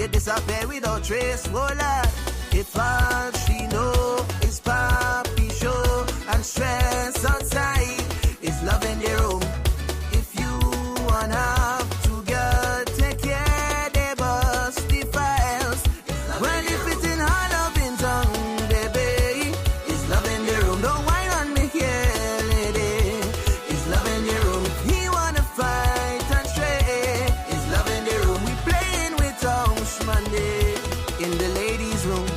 you disappear without trace. Oh Lord, if all she know is papi show and stress outside, is love in the room. If you wanna have to get take care, they bust the files. Well, if it's in her loving tongue, baby, is love in the room. Don't whine on me here, lady. Is love in the room. If he wanna fight and stray, is love in the room. We playing with House Monday in the ladies' room.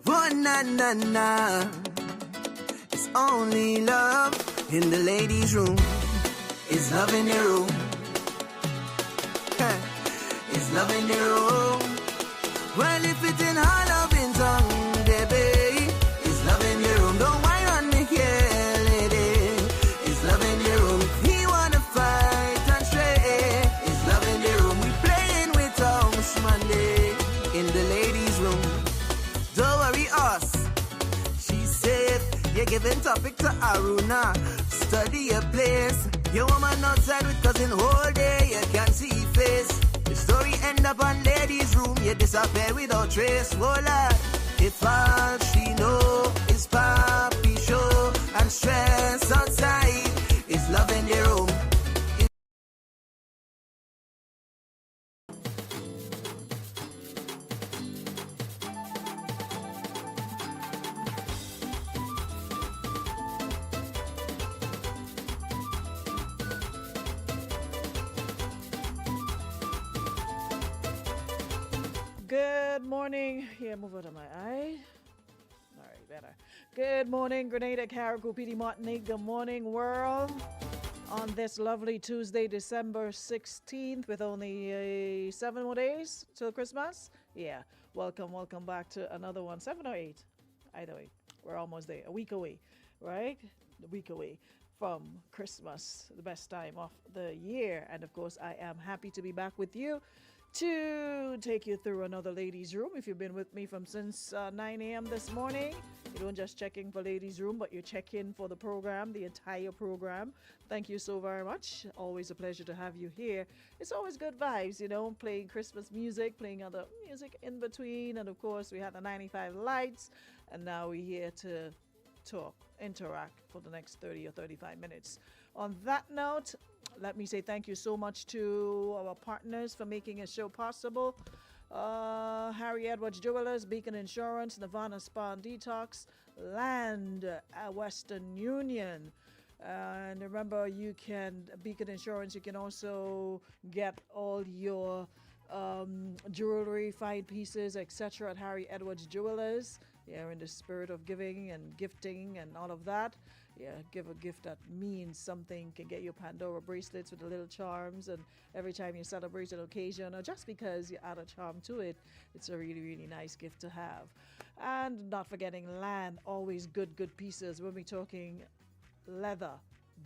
Oh, na na na. It's only love in the ladies' room. It's love in the room. It's love in the room. Well, if it's in her loving tongue, baby, it's love in the room. Don't whine on me here, lady. It's love in the room. If he wanna fight and stray, it's love in the room. We playing with House Monday in the ladies' room. Don't worry, us. She said, you're giving topic to Aruna. Study your place. Your woman outside with cousin whole day. You can't see face. The story end up on ladies' room. You disappear without trace. Oh Lord, if all she know is papi show and stress outside, is love in the room. Good morning. Here, move out of my eye. All right, better. Good morning, Grenada, Carriacou, PD, Martinique. Good morning, world. On this lovely Tuesday, December 16th, with only 7 more days till Christmas. Yeah, welcome back to another one. 7 or 8? Either way, we're almost there. A week away, right? A week away from Christmas, the best time of the year. And of course, I am happy to be back with you to take you through another ladies' room. If you've been with me from since 9 a.m. this morning, you don't just check in for ladies' room, but you check in for the program, the entire program. Thank you so very much. Always a pleasure to have you here. It's always good vibes, you know, playing Christmas music, playing other music in between. And of course, we had the 95 lights, and now we're here to talk, interact for the next 30 or 35 minutes. On that note, let me say thank you so much to our partners for making a show possible. Harry Edwards Jewelers, Beacon Insurance, Nirvana Spa and Detox, Land, Western Union. And remember, you can, Beacon Insurance, you can also get all your jewelry, fine pieces, etc. at Harry Edwards Jewelers. Yeah, in the spirit of giving and gifting and all of that. Yeah, give a gift that means something. Can get you Pandora bracelets with the little charms, and every time you celebrate an occasion, or just because you add a charm to it, it's a really, really nice gift to have. And not forgetting land, always good pieces. When we're talking leather,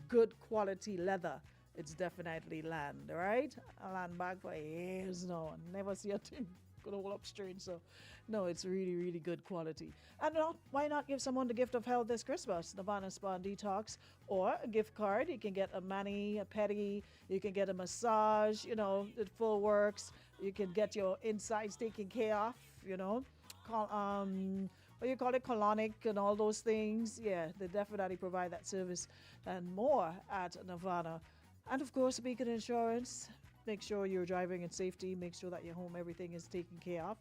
good quality leather, it's definitely land, right? A land bag for years now. Never see a thing gonna hold up straight. So, no, it's really, really good quality. And why not give someone the gift of health this Christmas? Nirvana Spa and Detox, or a gift card. You can get a mani, a pedi, you can get a massage, it full works. You can get your insides taken care of, what you call it, colonic and all those things. Yeah, they definitely provide that service and more at Nirvana. And of course, Beacon Insurance. Make sure you're driving in safety. Make sure that your home, everything is taken care of.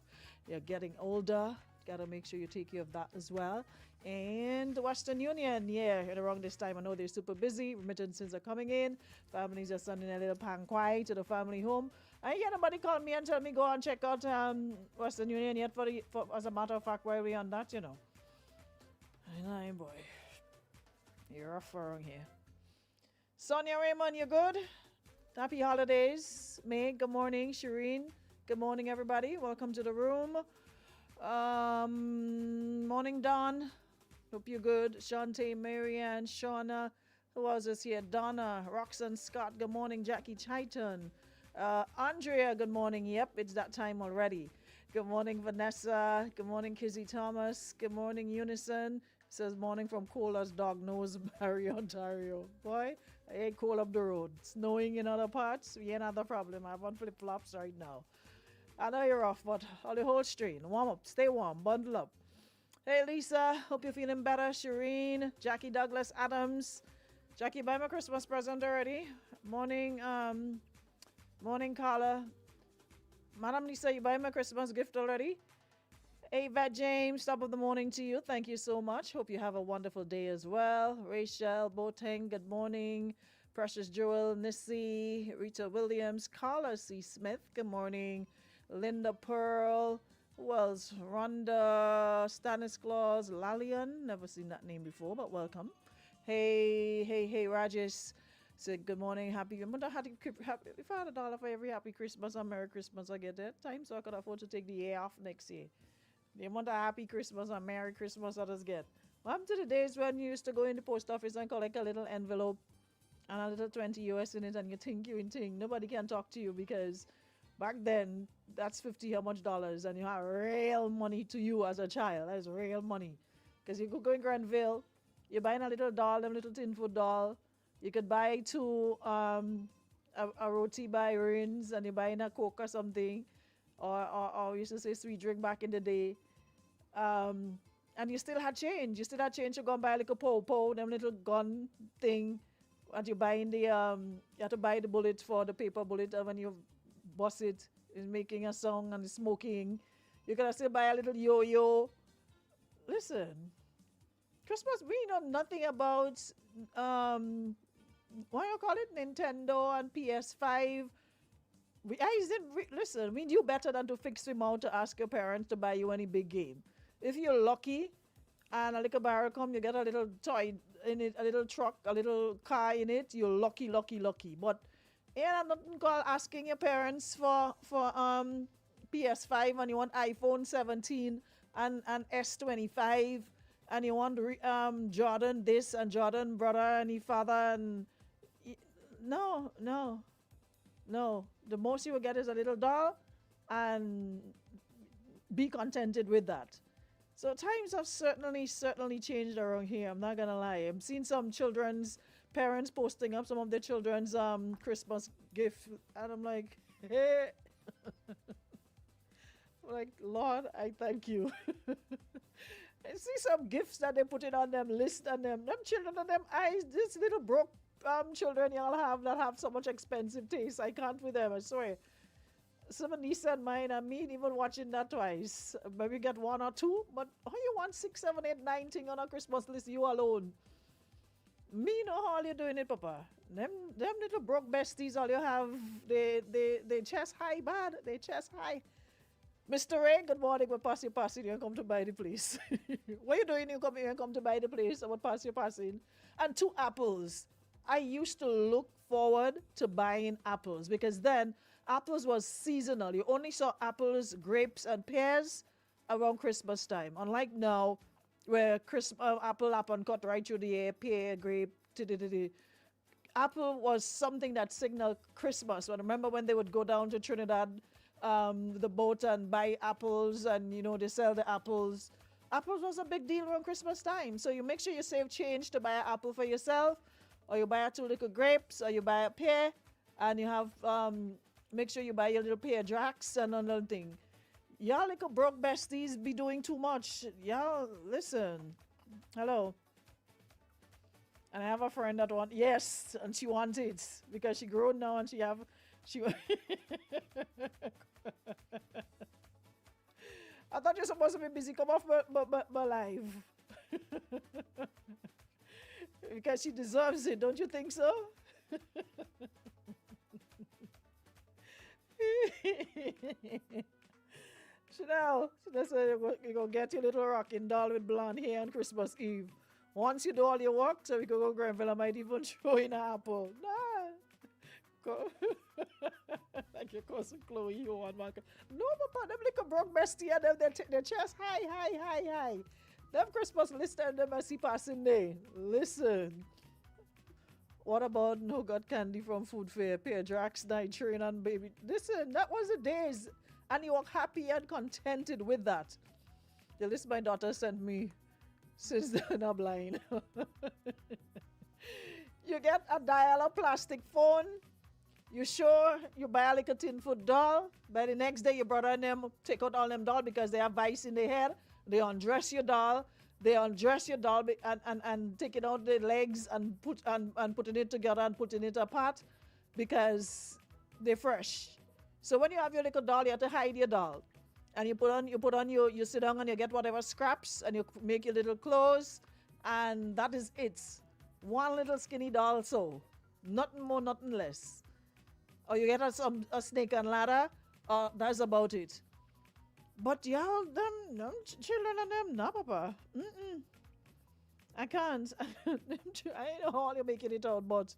You're getting older. Gotta make sure you take care of that as well. And the Western Union, yeah, around this time, I know they're super busy. Remittances are coming in. Families are sending a little panquai to the family home. I ain't get nobody call me and tell me go and check out Western Union yet. For as a matter of fact, while we on that, I know, boy. You're a furrow here. Sonia Raymond, you good? Happy holidays. Meg, good morning. Shireen, good morning, everybody. Welcome to the room. Morning, Don. Hope you're good. Shantae, Marianne, Shauna. Who else is here? Donna, Roxanne Scott, good morning. Jackie Chaiton. Andrea, good morning. Yep, it's that time already. Good morning, Vanessa. Good morning, Kizzy Thomas. Good morning, Unison. Says morning from Cola's Dog Nose, Barrie, Ontario. Boy, I ain't cold up the road. Snowing in other parts, we ain't had a problem. I have on flip flops right now. I know you're off, but all the whole strain. Warm up, stay warm, bundle up. Hey Lisa, hope you're feeling better. Shireen, Jackie Douglas Adams. Jackie, buy my Christmas present already. Morning, morning Carla. Madam Lisa, you buy my Christmas gift already? Ava James, top of the morning to you. Thank you so much. Hope you have a wonderful day as well. Rachel Boateng, good morning. Precious Joel Nissy, Rita Williams, Carla C. Smith, good morning. Linda Pearl, who else? Rhonda Stanislaus Lalian, never seen that name before, but welcome. Hey, Rajesh. Said good morning, happy. If I had $1 for every happy Christmas and Merry Christmas I get that time, so I could afford to take the year off next year. The amount of happy Christmas and Merry Christmas others get. What happened to the days when you used to go in the post office and collect a little envelope and a little 20 US in it, and you think nobody can talk to you, because back then that's 50 how much dollars, and you have real money to you as a child. That is real money. Because you could go in Granville, you're buying a little doll, a little tin foot doll. You could buy two a roti by Rins, and you're buying a Coke or something, or we used to say sweet drink back in the day. And you still had change. You still had change to go and buy like a po, them little gun thing. And you buying the you have to buy the bullet for the paper bullet, and when you bust it, it's making a song and it's smoking. You can still buy a little yo-yo. Listen, Christmas, we know nothing about what you call it, Nintendo and PS5. Listen, we knew better than to fix him out to ask your parents to buy you any big game. If you're lucky and a little barrel come, you get a little toy in it, a little truck, a little car in it, you're lucky. But I'm not called asking your parents for PS5, and you want iPhone 17 and S25, and you want Jordan this and Jordan brother and his father, and no. The most you will get is a little doll, and be contented with that. So times have certainly changed around here. I'm not gonna lie. I'm seeing some children's parents posting up some of their children's Christmas gift, and I'm like, hey, like, Lord, I thank you. I see some gifts that they put it on them list, and them children and them eyes, this little broke children y'all have that have so much expensive taste. I can't with them, I swear. Some niece and mine, I mean, even watching that twice. Maybe get one or two, but how you want 6, 7, 8, 9 thing on a Christmas list, you alone? Me know how you doing it, Papa. Them little broke besties, all you have, they chest high bad. They chest high. Mr. Ray, good morning. What pass you passing? You come to buy the place. What you doing? You come here and come to buy the place. What pass you passing? And two apples. I used to look forward to buying apples because then apples was seasonal. You only saw apples, grapes, and pears around Christmas time. Unlike now, where apple and cut right through the air, pear, grape, apple was something that signaled Christmas. I remember when they would go down to Trinidad, the boat, and buy apples, and they sell the apples. Apples was a big deal around Christmas time. So you make sure you save change to buy an apple for yourself, or you buy two little grapes, or you buy a pear, and you have make sure you buy your little pear drax and another thing. Y'all little broke besties be doing too much. Y'all listen. Hello. And I have a friend that want yes, and she wants it because she grown now and she I thought you're supposed to be busy. Come off my live. Because she deserves it, don't you think so? Chanel, that's why you're going to get your little rocking doll with blonde hair on Christmas Eve. Once you do all your work, so we can go Grenville, I might even throw in an apple. Nah. Go. Like your cousin Chloe, you want my... No, papa, them little broke bestie and them, their chest high. Them Christmas list and them I see passing there. Listen. What about no got candy from Food Fair, Pear Drax, Night Train, and baby? Listen, that was the days. And you were happy and contented with that. The list my daughter sent me since then I'm blind. You get a dial plastic phone. You sure you buy a little tin foot doll. By the next day, your brother and them take out all them doll because they have vice in their head. They undress your doll. And taking out the legs and putting it together and putting it apart because they're fresh. So when you have your little doll, you have to hide your doll. And you sit down and you get whatever scraps and you make your little clothes. And that is it. One little skinny doll, so nothing more, nothing less. Or you get a snake and ladder, that's about it. But y'all, them children and them, nah, papa. I can't. I know how you're making it out, but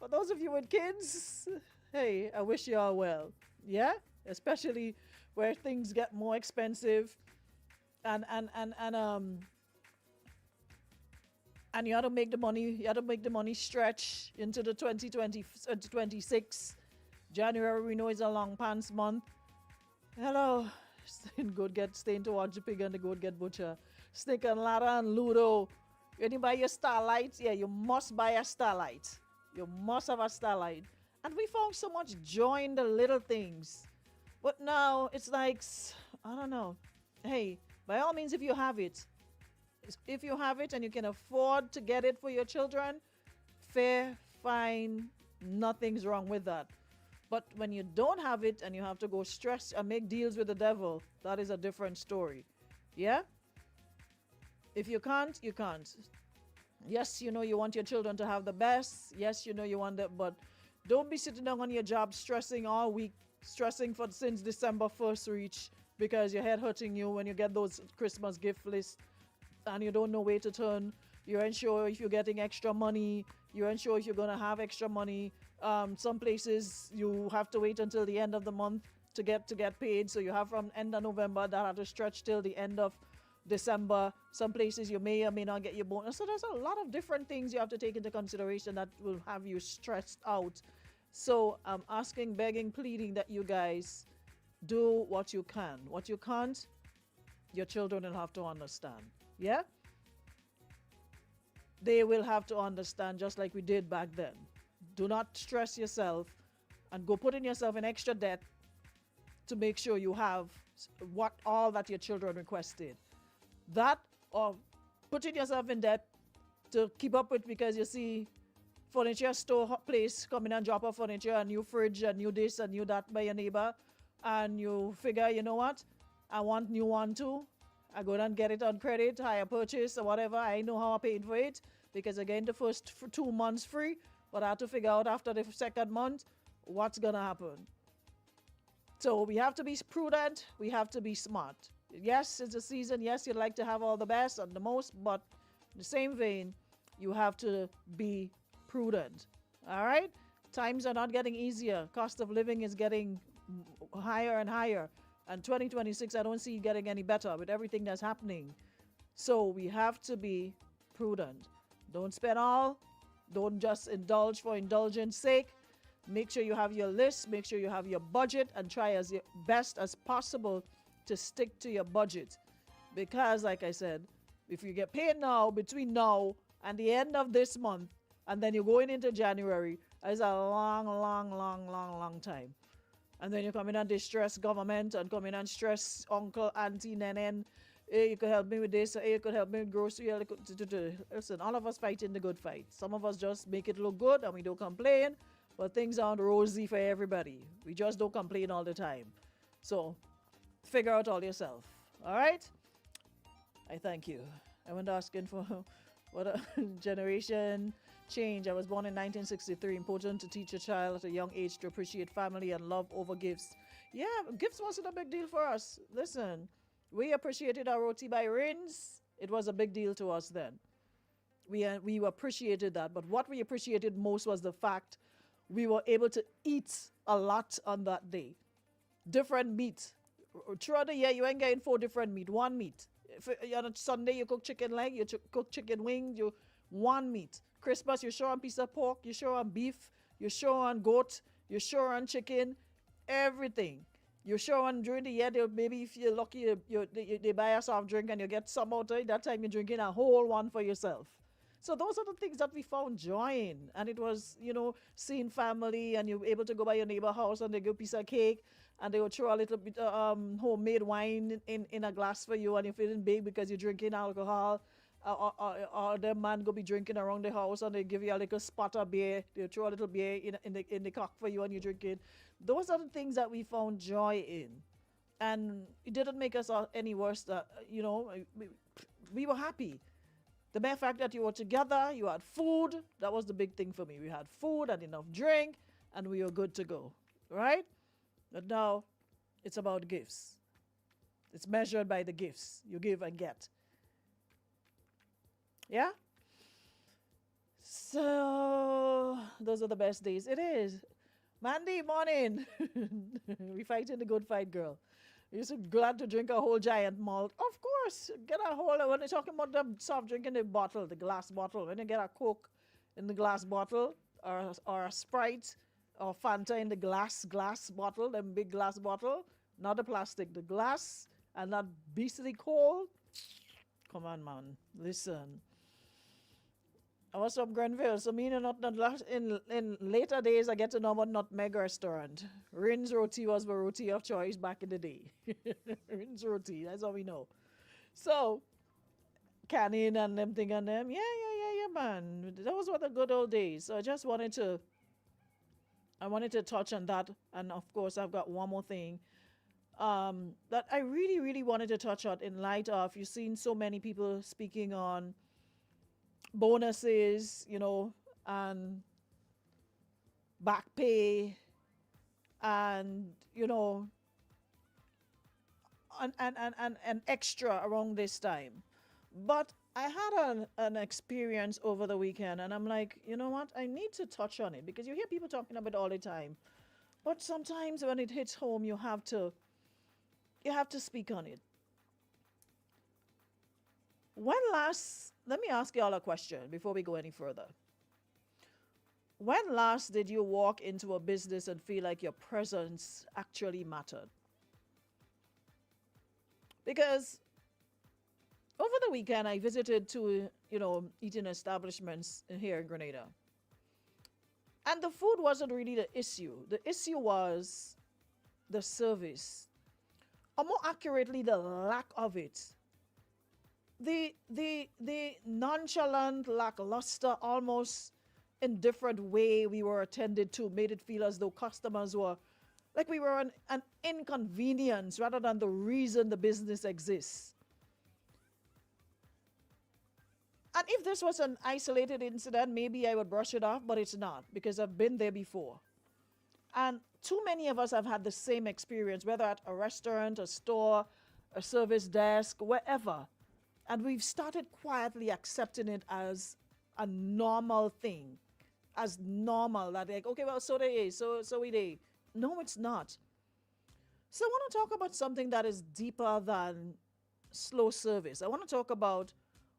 for those of you with kids, hey, I wish you all well. Yeah? Especially where things get more expensive and you have to make the money stretch into the 2026. January, we know, is a long pants month. Hello. Staying to watch the pig and the goat get butcher. Snake and ladder and Ludo. When you buy your starlight, yeah, you must buy a starlight. You must have a starlight. And we found so much joy in the little things. But now it's like, I don't know. Hey, by all means, if you have it and you can afford to get it for your children, fair, fine, nothing's wrong with that. But when you don't have it and you have to go stress and make deals with the devil, that is a different story. Yeah? If you can't, you can't. Yes, you want your children to have the best. Yes, you want that, but don't be sitting down on your job stressing all week, stressing since December 1st reach because your head hurting you when you get those Christmas gift lists and you don't know where to turn. You're unsure if you're getting extra money. You're unsure if you're going to have extra money. Some places you have to wait until the end of the month to get paid. So you have from end of November that have to stretch till the end of December. Some places you may or may not get your bonus. So there's a lot of different things you have to take into consideration that will have you stressed out. So I'm asking, begging, pleading that you guys do what you can. What you can't, your children will have to understand. Yeah? They will have to understand just like we did back then. Do not stress yourself and go putting yourself in extra debt to make sure you have all that your children requested. That or putting yourself in debt to keep up with because you see furniture store place coming and drop off furniture, a new fridge, a new this, a new that by your neighbor, and you figure, you know what, I want new one too. I go and get it on credit, hire purchase or whatever. I know how I paid for it because again the first 2 months free, but I have to figure out after the second month what's gonna happen. So we have to be prudent. We have to be smart. Yes, it's a season. Yes, you'd like to have all the best and the most, but in the same vein, you have to be prudent. All right? Times are not getting easier. Cost of living is getting higher and higher. And 2026, I don't see it getting any better with everything that's happening. So we have to be prudent. Don't spend all. Don't just indulge for indulgence sake. Make sure you have your list. Make sure you have your budget and try as best as possible to stick to your budget. Because, like I said, if you get paid now, between now and the end of this month, and then you're going into January, it's a long, long, long, long, long time. And then you come in and distress government and come in and stress uncle, auntie, nenen. Hey, you could help me with this. Hey, you could help me with grocery. Listen, all of us fighting the good fight. Some of us just make it look good and we don't complain. But things aren't rosy for everybody. We just don't complain all the time. So, figure out all yourself. All right? I thank you. I went asking for what a generation change. I was born in 1963. Important to teach a child at a young age to appreciate family and love over gifts. Yeah, gifts wasn't a big deal for us. Listen, we appreciated our roti by rins. It was a big deal to us then. We appreciated that. But what we appreciated most was the fact we were able to eat a lot on that day. Different meat. Throughout the year, you ain't getting 4 different meat. One meat. If on a Sunday, you cook chicken leg, you cook chicken wing, you one meat. Christmas, you're sure on piece of pork, you're sure on beef, you're sure on goat, you're sure on chicken, everything. You're sure on during the year, maybe if you're lucky, they buy a soft drink and you get some out of it. That time you're drinking a whole one for yourself. So those are the things that we found joy in. And it was, seeing family and you're able to go by your neighbor house and they give a piece of cake and they will throw a little bit homemade wine in a glass for you and you're feeling big because you're drinking alcohol. Or the man go be drinking around the house and they give you a little spot of beer. They throw a little beer in the cock for you and you drink it. Those are the things that we found joy in. And it didn't make us any worse. We were happy. The mere fact that you were together, you had food, that was the big thing for me. We had food and enough drink, and we were good to go, right? But now, it's about gifts. It's measured by the gifts you give and get. Yeah? So, those are the best days. It is. Mandy, morning. We fighting the good fight, girl. You're so glad to drink a whole giant malt. Of course, get a whole, when you're talking about the soft drink in the bottle, the glass bottle, when you get a Coke in the glass bottle, or a Sprite, or Fanta in the glass bottle, them big glass bottle, not the plastic, the glass, and that beastly cold. Come on, man, listen. I was from Grenville, so me in later days I get to know about Nutmeg restaurant. Rin's roti was the roti of choice back in the day. Rin's roti, that's all we know. So, canning and them thing and them, yeah, man. That was what the good old days. So I just wanted to touch on that, and of course I've got one more thing that I really, really wanted to touch on in light of you've seen so many people speaking on bonuses, and back pay and, and extra around this time. But I had an experience over the weekend and I'm like, you know what? I need to touch on it because you hear people talking about it all the time. But sometimes when it hits home, you have to speak on it. Let me ask y'all a question before we go any further. When last did you walk into a business and feel like your presence actually mattered? Because over the weekend, I visited 2, eating establishments here in Grenada. And the food wasn't really the issue. The issue was the service, or more accurately, the lack of it. The nonchalant, lackluster, almost indifferent way we were attended to made it feel as though customers were like we were an inconvenience rather than the reason the business exists. And if this was an isolated incident, maybe I would brush it off, but it's not because I've been there before. And too many of us have had the same experience, whether at a restaurant, a store, a service desk, wherever. And we've started quietly accepting it as a normal thing, as normal. That like, okay, well, so they is, so we they. No, it's not. So I want to talk about something that is deeper than slow service. I want to talk about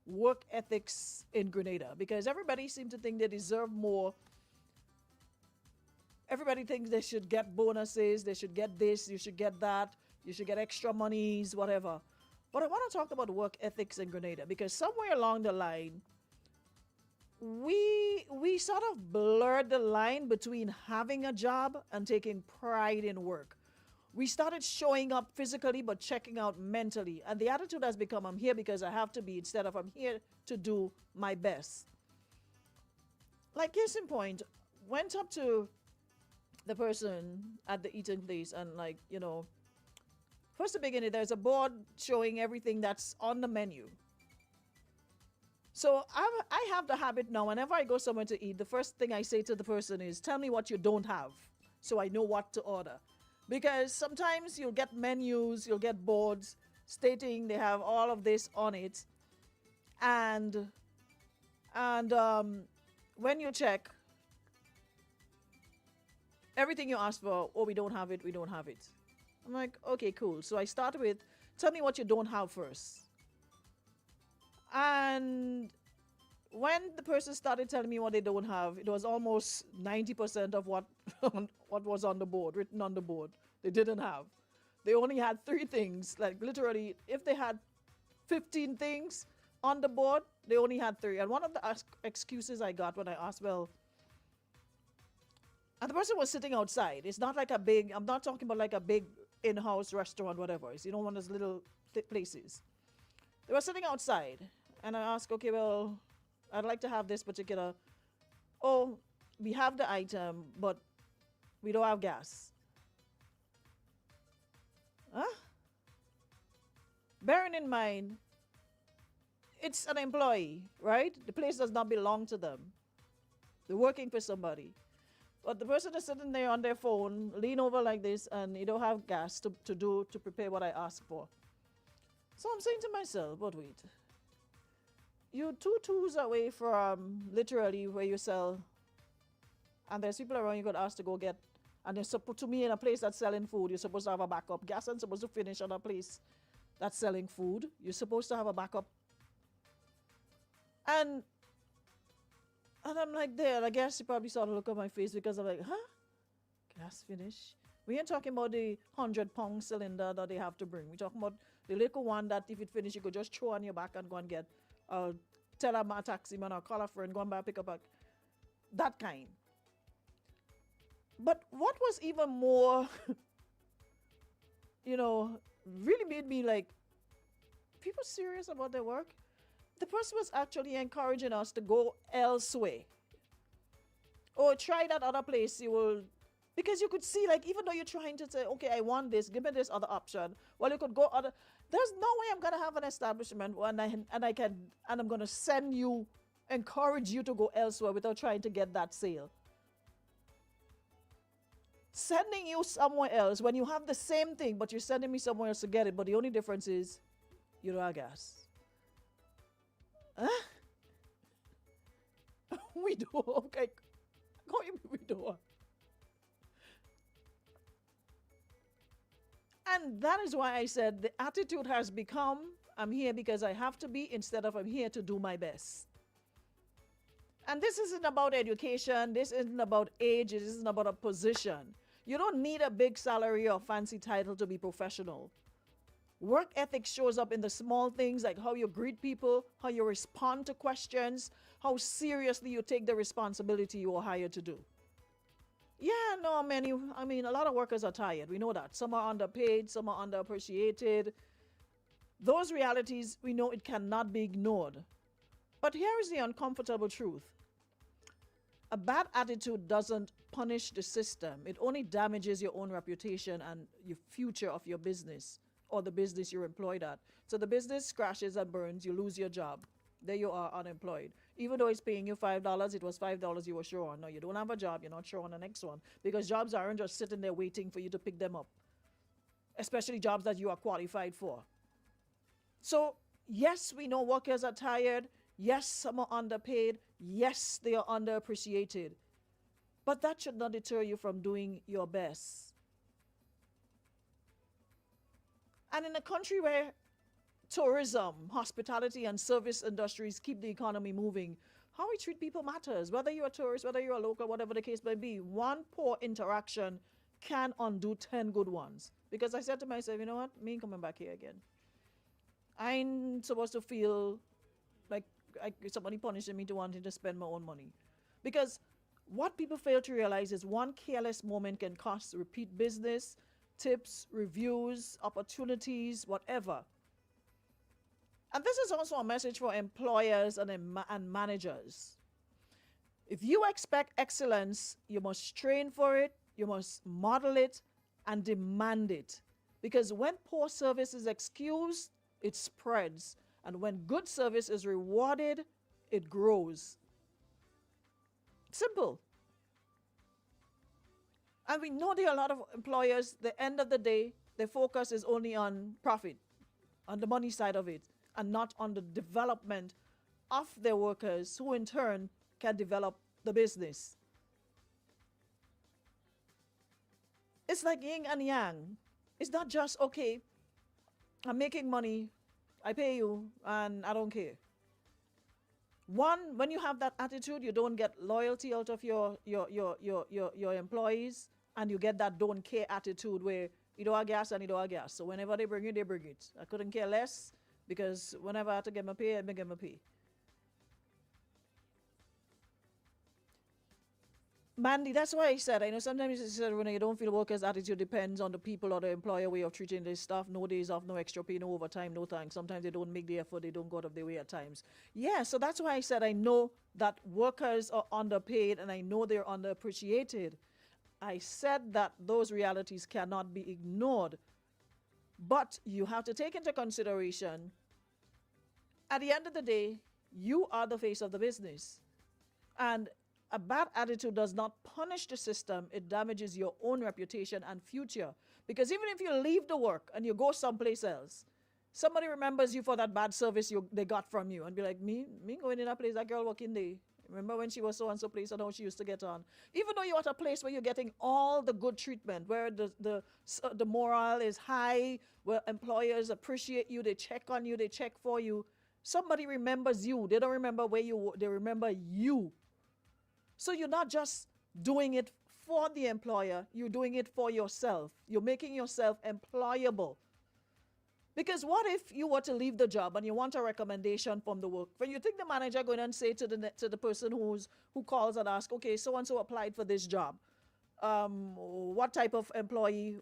work ethics in Grenada because everybody seems to think they deserve more. Everybody thinks they should get bonuses, they should get this, you should get that, you should get extra monies, whatever. But I want to talk about work ethics in Grenada because somewhere along the line, we sort of blurred the line between having a job and taking pride in work. We started showing up physically but checking out mentally. And the attitude has become I'm here because I have to be instead of I'm here to do my best. Like case in point, went up to the person at the eating place and like, first to begin it, there's a board showing everything that's on the menu. So I have the habit now, whenever I go somewhere to eat, the first thing I say to the person is, tell me what you don't have so I know what to order. Because sometimes you'll get menus, you'll get boards stating they have all of this on it. And when you check, everything you ask for, oh, we don't have it, we don't have it. I'm like, okay, cool. So I start with, tell me what you don't have first. And when the person started telling me what they don't have, it was almost 90% of what was on the board, written on the board, they didn't have. They only had 3 things. Like literally, if they had 15 things on the board, they only had 3. And one of the excuses I got when I asked, well, and the person was sitting outside. It's not like a big, I'm not talking about like a big in-house restaurant, whatever. It's, one of those little places. They were sitting outside. And I asked, okay, well, I'd like to have this particular, oh, we have the item, but we don't have gas. Huh? Bearing in mind, it's an employee, right? The place does not belong to them. They're working for somebody. But the person is sitting there on their phone, lean over like this, and you don't have gas to prepare what I asked for. So I'm saying to myself, but wait. You're 2 tours away from literally where you sell, and there's people around you got asked to go get, and they're supposed to be in a place that's selling food. You're supposed to have a backup. Gas isn't supposed to finish on a place that's selling food. You're supposed to have a backup. And I'm like there, and I guess you probably saw the look on my face because I'm like, huh? Gas finish? We ain't talking about the 100-pound cylinder that they have to bring. We're talking about the little one that if it finishes, you could just throw on your back and go and get. Tell a taxi man or call a friend, go and buy pick up that kind. But what was even more, really made me like, people serious about their work? The person was actually encouraging us to go elsewhere. Or try that other place, you will, because you could see, like, even though you're trying to say, okay, I want this, give me this other option. Well, you could go other. There's no way I'm gonna have an establishment and I'm gonna encourage you to go elsewhere without trying to get that sale. Sending you somewhere else when you have the same thing, but you're sending me somewhere else to get it. But the only difference is you don't have gas. Huh? We do. Okay. We do. And that is why I said the attitude has become, I'm here because I have to be instead of I'm here to do my best. And this isn't about education. This isn't about age. It isn't about a position. You don't need a big salary or fancy title to be professional. Work ethic shows up in the small things like how you greet people, how you respond to questions, how seriously you take the responsibility you are hired to do. Yeah, no, a lot of workers are tired. We know that. Some are underpaid, some are underappreciated. Those realities, we know it cannot be ignored. But here is the uncomfortable truth. A bad attitude doesn't punish the system. It only damages your own reputation and your future of your business or the business you're employed at. So the business crashes and burns, you lose your job. There you are, unemployed. Even though it's paying you $5, it was $5 you were sure on. No, you don't have a job, you're not sure on the next one. Because jobs aren't just sitting there waiting for you to pick them up, especially jobs that you are qualified for. So, yes, we know workers are tired. Yes, some are underpaid. Yes, they are underappreciated. But that should not deter you from doing your best. And in a country where tourism, hospitality, and service industries keep the economy moving, how we treat people matters. Whether you're a tourist, whether you're a local, whatever the case may be, one poor interaction can undo 10 good ones. Because I said to myself, you know what? Me ain't coming back here again. I ain't supposed to feel like somebody punishing me to wanting to spend my own money. Because what people fail to realize is one careless moment can cost repeat business, tips, reviews, opportunities, whatever. And this is also a message for employers and managers. If you expect excellence, you must train for it, you must model it, and demand it. Because when poor service is excused, it spreads. And when good service is rewarded, it grows. Simple. And we know there are a lot of employers, the end of the day, their focus is only on profit, on the money side of it, and not on the development of their workers, who in turn can develop the business. It's like yin and yang. It's not just, okay, I'm making money, I pay you, and I don't care. One, when you have that attitude, you don't get loyalty out of your employees, and you get that don't care attitude where you don't have gas and you don't have gas. So whenever they bring it, they bring it. I couldn't care less, because whenever I have to get my pay, I get my pay. Mandy, that's why I said, I know sometimes you said when you don't feel workers' attitude depends on the people or the employer way of treating their staff. No days off, no extra pay, no overtime, no thanks. Sometimes they don't make the effort, they don't go out of their way at times. Yeah, so that's why I said I know that workers are underpaid and I know they're underappreciated. I said that those realities cannot be ignored. But you have to take into consideration, at the end of the day, you are the face of the business. And a bad attitude does not punish the system, it damages your own reputation and future. Because even if you leave the work and you go someplace else, somebody remembers you for that bad service they got from you and be like, me going in that place, that girl working there. Remember when she was so and so place and how she used to get on? Even though you're at a place where you're getting all the good treatment, where the morale is high, where employers appreciate you, they check on you, they check for you, somebody remembers you. They don't remember where you were, they remember you. So you're not just doing it for the employer, you're doing it for yourself. You're making yourself employable. Because what if you were to leave the job and you want a recommendation from the work? When you think the manager going and say to the person who calls and asks, okay, so and so applied for this job. What type of employee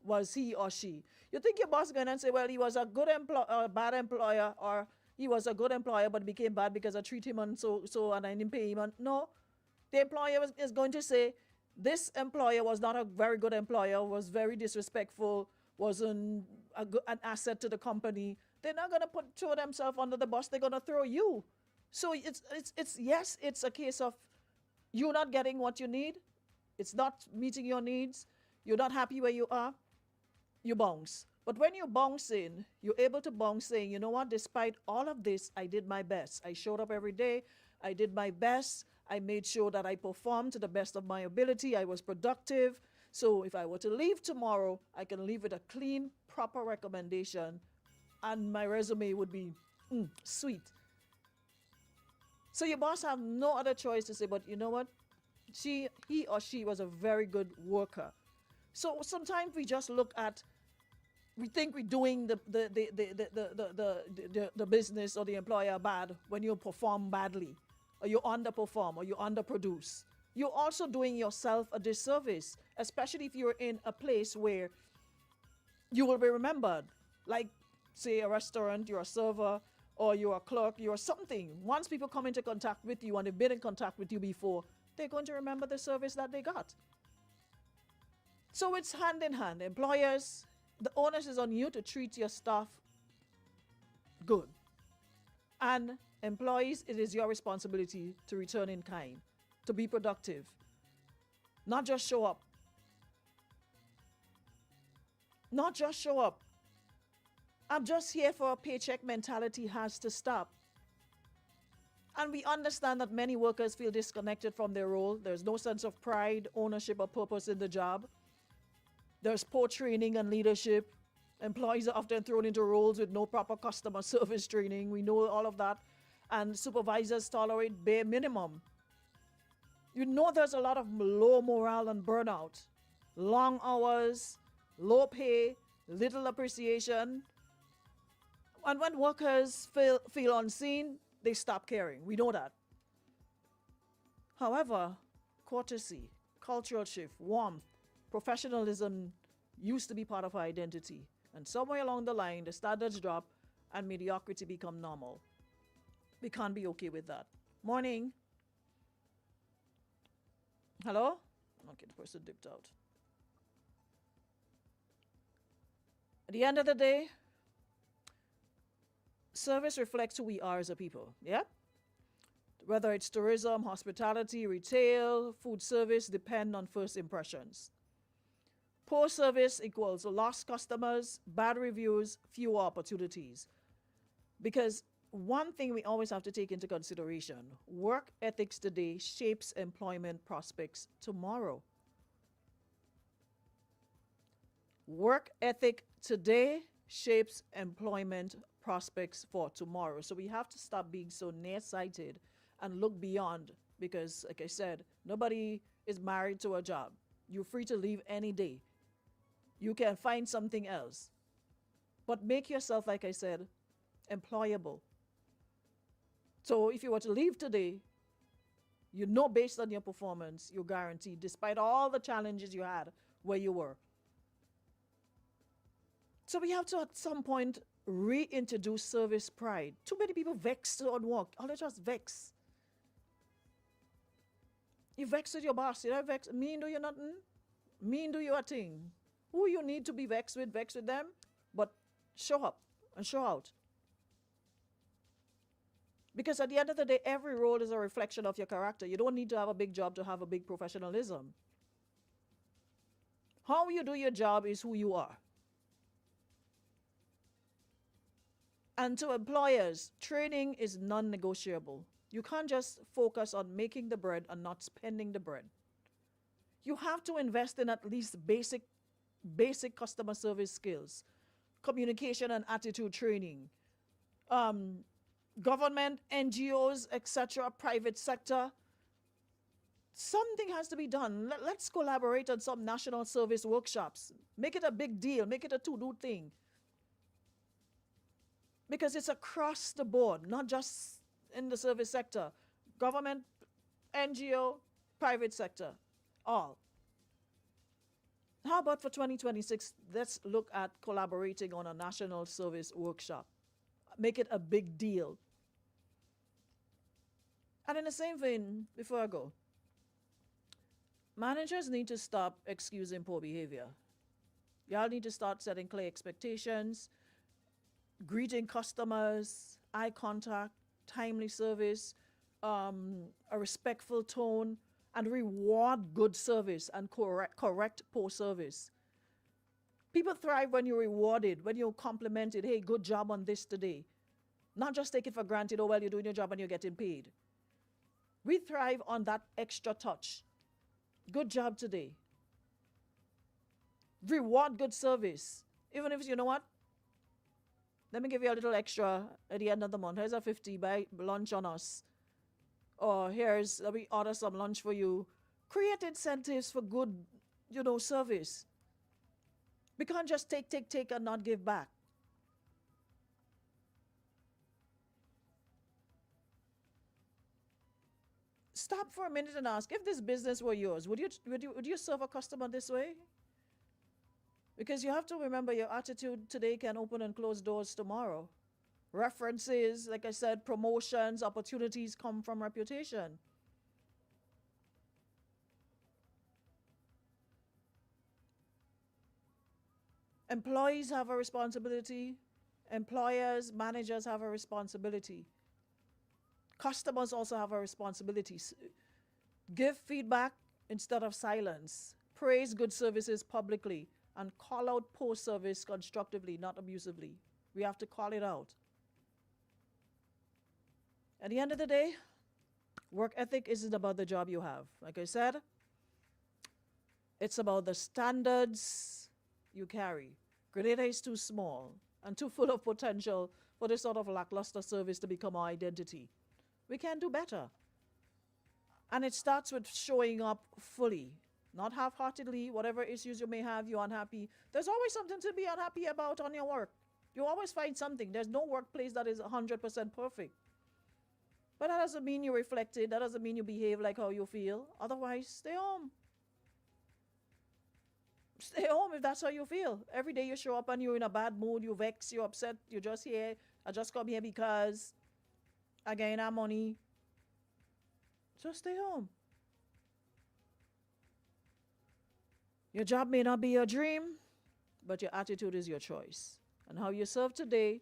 was he or she? You think your boss going and say, well, he was a good bad employer, or he was a good employer but became bad because I treat him and so and I didn't pay him. No. The employer is going to say, this employer was not a very good employer, was very disrespectful, wasn't an asset to the company. They're not going to throw themselves under the bus. They're going to throw you. So it's a case of you not getting what you need. It's not meeting your needs. You're not happy where you are. You bounce. But when you bounce in, you're able to bounce saying, you know what, despite all of this, I did my best. I showed up every day. I did my best. I made sure that I performed to the best of my ability. I was productive. So if I were to leave tomorrow, I can leave with a clean, proper recommendation, and my resume would be sweet. So your boss have no other choice to say, but you know what? He or she was a very good worker. So sometimes we just we think we're doing the business or the employer bad when you perform badly, or you underperform, or you underproduce. You're also doing yourself a disservice, especially if you're in a place where you will be remembered. Like, say, a restaurant, you're a server, or you're a clerk, you're something. Once people come into contact with you and they've been in contact with you before, they're going to remember the service that they got. So it's hand in hand. Employers, the onus is on you to treat your staff good. And Employees, it is your responsibility to return in kind, to be productive, not just show up. Not just show up. I'm just here for a paycheck mentality has to stop. And we understand that many workers feel disconnected from their role. There's no sense of pride, ownership, or purpose in the job. There's poor training and leadership. Employees are often thrown into roles with no proper customer service training. We know all of that. And supervisors tolerate bare minimum. You know there's a lot of low morale and burnout. Long hours, low pay, little appreciation. And when workers feel unseen, they stop caring. We know that. However, courtesy, cultural shift, warmth, professionalism used to be part of our identity. And somewhere along the line, the standards drop and mediocrity become normal. We can't be okay with that. Morning. Hello? Okay, the person dipped out. At the end of the day, service reflects who we are as a people. Yeah? Whether it's tourism, hospitality, retail, food service, depend on first impressions. Poor service equals lost customers, bad reviews, fewer opportunities. Because one thing we always have to take into consideration, work ethics today shapes employment prospects tomorrow. Work ethic today shapes employment prospects for tomorrow. So we have to stop being so nearsighted and look beyond, because like I said, nobody is married to a job. You're free to leave any day. You can find something else. But make yourself, like I said, employable. So if you were to leave today, you know based on your performance, you're guaranteed, despite all the challenges you had where you were. So we have to, at some point, reintroduce service pride. Too many people vex on work. All they just vex. You vex with your boss. You don't vex. Mean do you nothing? Mean do you a thing? Who you need to be vexed with, vex with them. But show up and show out. Because at the end of the day, every role is a reflection of your character. You don't need to have a big job to have a big professionalism. How you do your job is who you are. And to employers, training is non-negotiable. You can't just focus on making the bread and not spending the bread. You have to invest in at least basic customer service skills, communication and attitude training, government, NGOs, etc., private sector. Something has to be done. Let's collaborate on some national service workshops. Make it a big deal. Make it a to-do thing. Because it's across the board, not just in the service sector. Government, NGO, private sector, all. How about for 2026, let's look at collaborating on a national service workshop. Make it a big deal. And in the same vein, before I go, managers need to stop excusing poor behavior. Y'all need to start setting clear expectations, greeting customers, eye contact, timely service, a respectful tone, and reward good service and correct poor service. People thrive when you're rewarded, when you're complimented. Hey, good job on this today. Not just take it for granted, oh, well, you're doing your job and you're getting paid. We thrive on that extra touch. Good job today. Reward good service. Even if, you know what? Let me give you a little extra at the end of the month. Here's a 50, buy lunch on us. Or let me order some lunch for you. Create incentives for good, service. We can't just take and not give back. Stop for a minute and ask, if this business were yours, would you serve a customer this way? Because you have to remember, your attitude today can open and close doors tomorrow. References, like I said, promotions, opportunities come from reputation. Employees have a responsibility. Employers, managers have a responsibility. Customers also have a responsibility. Give feedback instead of silence. Praise good services publicly and call out poor service constructively, not abusively. We have to call it out. At the end of the day, work ethic isn't about the job you have. Like I said, it's about the standards you carry. Grenada is too small and too full of potential for this sort of lackluster service to become our identity. We can do better. And it starts with showing up fully, not half-heartedly. Whatever issues you may have, you're unhappy. There's always something to be unhappy about on your work. You always find something. There's no workplace that is 100% perfect. But that doesn't mean you reflect it. That doesn't mean you behave like how you feel. Otherwise, stay home. Stay home if that's how you feel. Every day you show up and you're in a bad mood, you're vexed, you're upset, you're just here. I just come here because I gain our money. Just stay home. Your job may not be your dream, but your attitude is your choice. And how you serve today,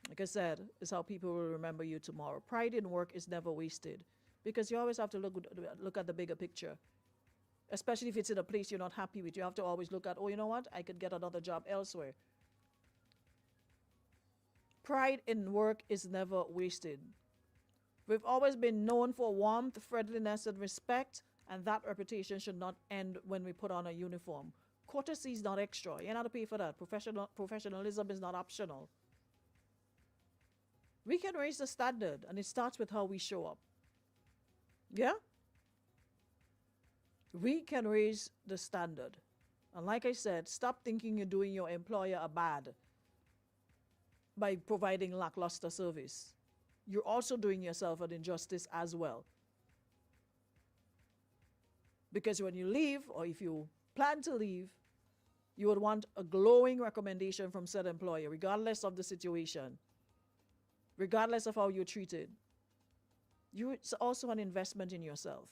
like I said, is how people will remember you tomorrow. Pride in work is never wasted because you always have to look at the bigger picture. Especially if it's in a place you're not happy with. You have to always look at, oh, you know what? I could get another job elsewhere. Pride in work is never wasted. We've always been known for warmth, friendliness, and respect, and that reputation should not end when we put on a uniform. Courtesy is not extra. You don't have to pay for that. Professionalism is not optional. We can raise the standard, and it starts with how we show up. Yeah? We can raise the standard. And like I said, stop thinking you're doing your employer a bad by providing lackluster service. You're also doing yourself an injustice as well. Because when you leave, or if you plan to leave, you would want a glowing recommendation from said employer, regardless of the situation, regardless of how you're treated. It's also an investment in yourself.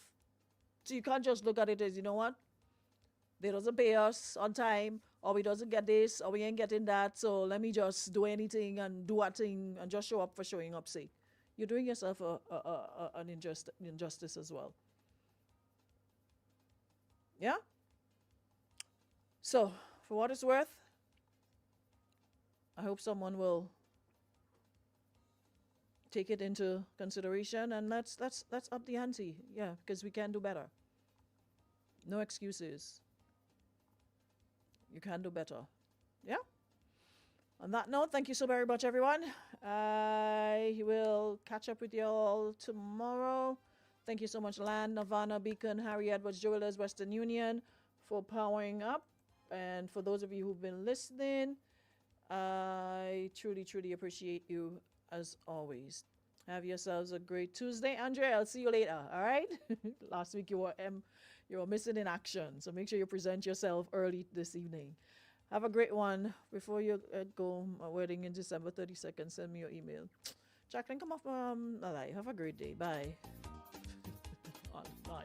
So you can't just look at it as, you know what? They doesn't pay us on time, or we doesn't get this, or we ain't getting that, so let me just do anything and do a thing and just show up for showing up's sake. You're doing yourself an injustice as well. Yeah? So, for what it's worth, I hope someone will take it into consideration and let's up the ante. Yeah, because we can do better. No excuses. You can do better. Yeah? On that note, thank you so very much, everyone. I will catch up with you all tomorrow. Thank you so much, Land, Nirvana, Beacon, Harry Edwards, Jewelers, Western Union, for powering up. And for those of you who've been listening, I truly, truly appreciate you as always. Have yourselves a great Tuesday. Andre, I'll see you later, all right? Last week you were missing in action, so make sure you present yourself early this evening. Have a great one. Before you go, my wedding in December 32nd, send me your email. Jacqueline, come off alive. Have a great day. Bye. Bye.